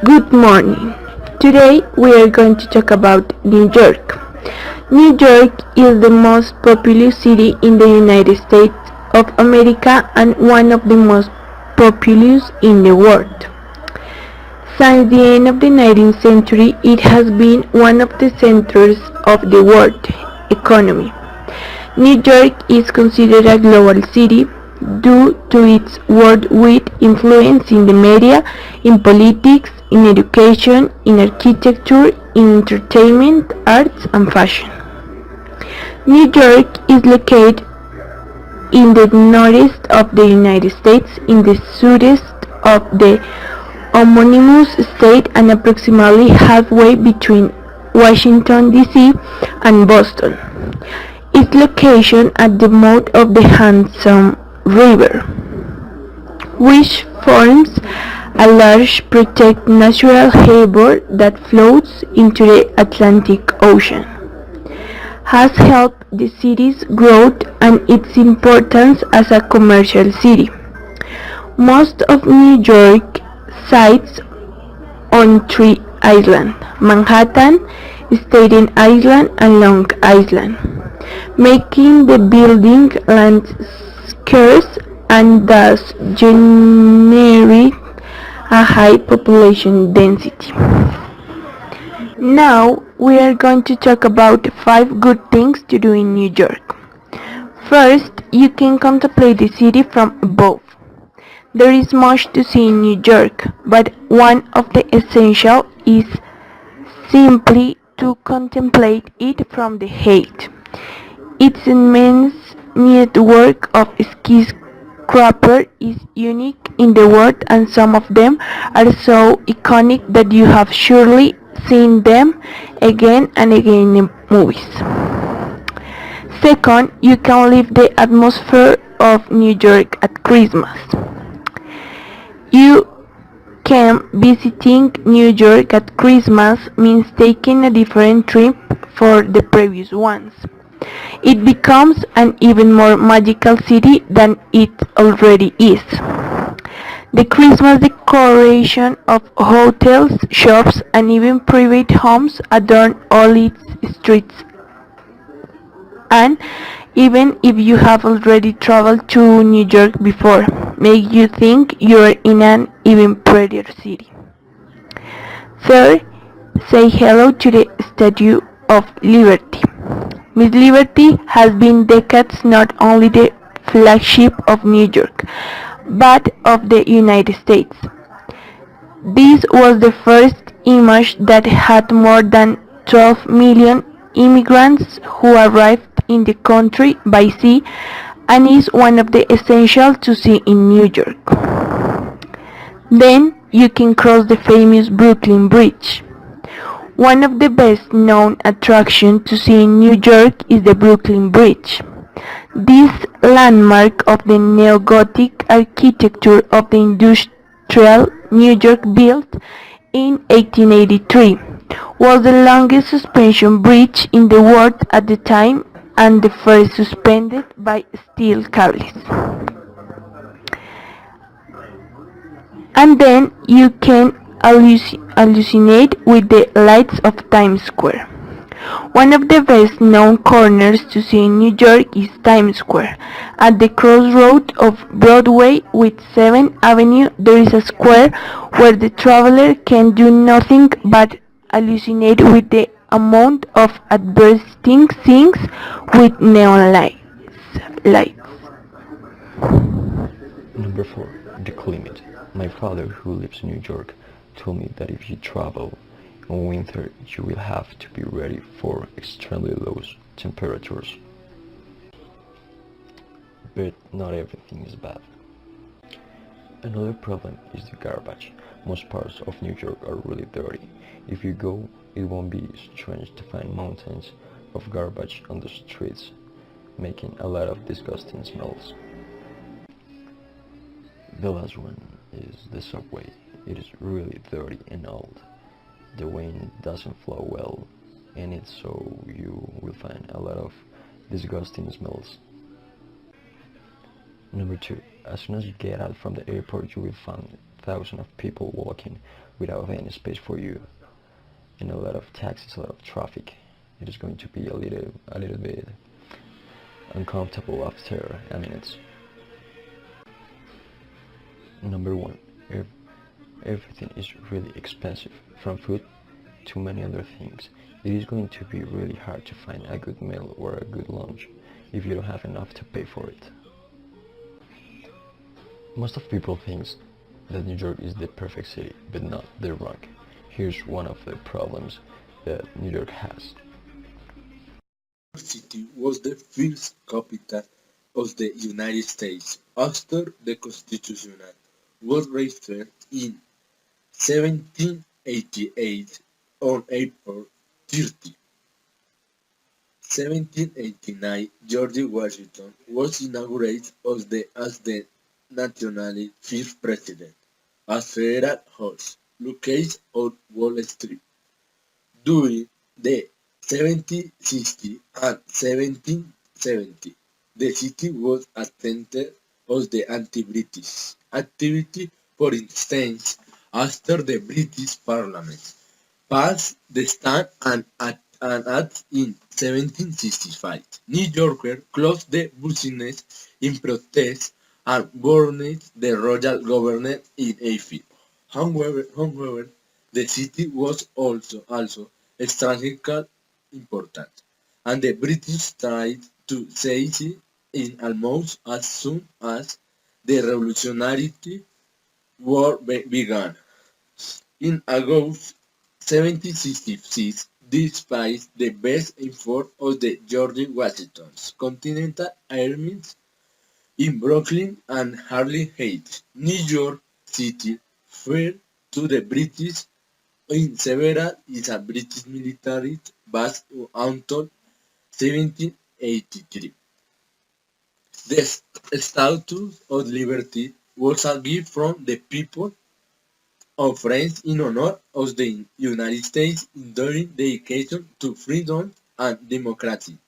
Good morning. Today we are going to talk about New York. New York is the most populous city in the United States of America and one of the most populous in the world. Since the end of the 19th century, it has been one of the centers of the world economy. New York is considered a global city due to its worldwide influence in the media, in politics, in education, in architecture, in entertainment, arts, and fashion. New York is located in the northeast of the United States, in the southeast of the homonymous state, and approximately halfway between Washington, D.C. and Boston. Its location at the mouth of the Hudson River, which forms a large protected natural harbor that flows into the Atlantic Ocean, has helped the city's growth and its importance as a commercial city. Most of New York sites on three islands: Manhattan, Staten Island, and Long Island, making the building land scarce and thus generate a high population density. Now we are going to talk about 5 good things to do in New York. First, you can contemplate the city from above. There is much to see in New York, but one of the essentials is simply to contemplate it from the height. Its immense network of skyscrapers is unique in the world, and some of them are so iconic that you have surely seen them again and again in movies. Second, you can live the atmosphere of New York at Christmas. You can visiting New York at Christmas means taking a different trip for the previous ones. It becomes an even more magical city than it already is. The Christmas decoration of hotels, shops, and even private homes adorn all its streets. And even if you have already traveled to New York before, make you think you're in an even prettier city. Third, say hello to the Statue of Liberty. Miss Liberty has been decades not only the flagship of New York, but of the United States. This was the first image that had more than 12 million immigrants who arrived in the country by sea and is one of the essentials to see in New York. Then you can cross the famous Brooklyn Bridge. One of the best known attractions to see in New York is the Brooklyn Bridge. This landmark of the neo-Gothic architecture of the industrial New York built in 1883 was the longest suspension bridge in the world at the time and the first suspended by steel cables. And then you can hallucinate with the lights of Times Square. One of the best known corners to see in New York is Times Square. At the crossroad of Broadway with 7th Avenue, there is a square where the traveler can do nothing but hallucinate with the amount of advertising things with neon lights. Number 4. The climate. My father, who lives in New York, told me that if you travel in winter, you will have to be ready for extremely low temperatures. But not everything is bad. Another problem is the garbage. Most parts of New York are really dirty. If you go, it won't be strange to find mountains of garbage on the streets, making a lot of disgusting smells. The last one is the subway. It is really dirty and old. The wind doesn't flow well in it, so you will find a lot of disgusting smells. Number 2. As soon as you get out from the airport, you will find thousands of people walking without any space for you, and a lot of taxis, a lot of traffic. It is going to be a little bit uncomfortable after a minute. Number one, everything is really expensive, from food to many other things. It is going to be really hard to find a good meal or a good lunch if you don't have enough to pay for it. Most of people think that New York is the perfect city, but not, they're wrong. Here's one of the problems that New York has. New York City was the first capital of the United States after the Constitution was registered in 1788 on April 30. 1789, George Washington was inaugurated as the nationally first president, at Federal House, located on Wall Street. During the 1760s and 1770s, the city was a center of the anti-British activity. For instance, after the British Parliament passed the Stamp Act in 1765, New Yorkers closed the business in protest and burned the royal government in Eiffel. However, the city was also strategically important, and the British tried to seize it in almost as soon as the Revolutionary War began. In August 1766, despite the best effort of the George Washington's Continental Armies in Brooklyn and Harlem Heights, New York City fell to the British in several is a British military base until 1783. The Statue of Liberty was a gift from the people of France in honor of the United States during dedication to freedom and democracy,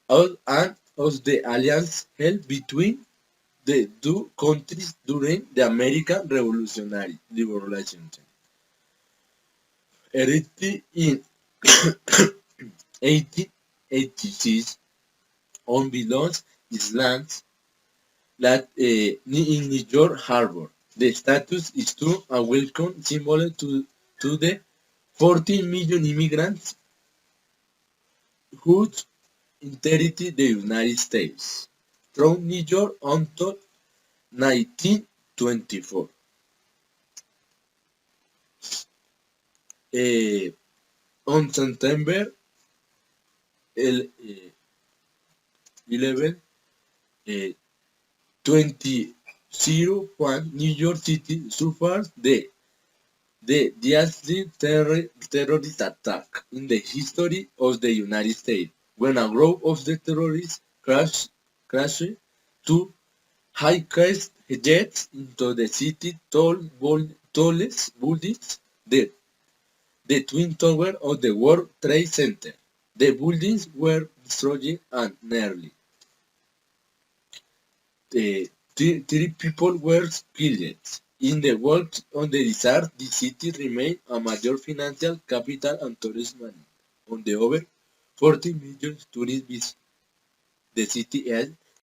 and of the alliance held between the two countries during the American Revolution. Erected in 1886 on Billon's Island in New York Harbor. The statue is to a welcome symbol to the 14 million immigrants who entered the United States from New York until 1924. On September 11, 2001, New York City suffered the deadliest terrorist attack in the history of the United States, when a group of the terrorists crashed two high-cost jets into the city's tallest buildings, the Twin Towers of the World Trade Center. The buildings were destroyed and nearly 3 people were killed. In the wake of the disaster, the city remained a major financial capital and tourist magnet. On the over 40 million tourists visit the city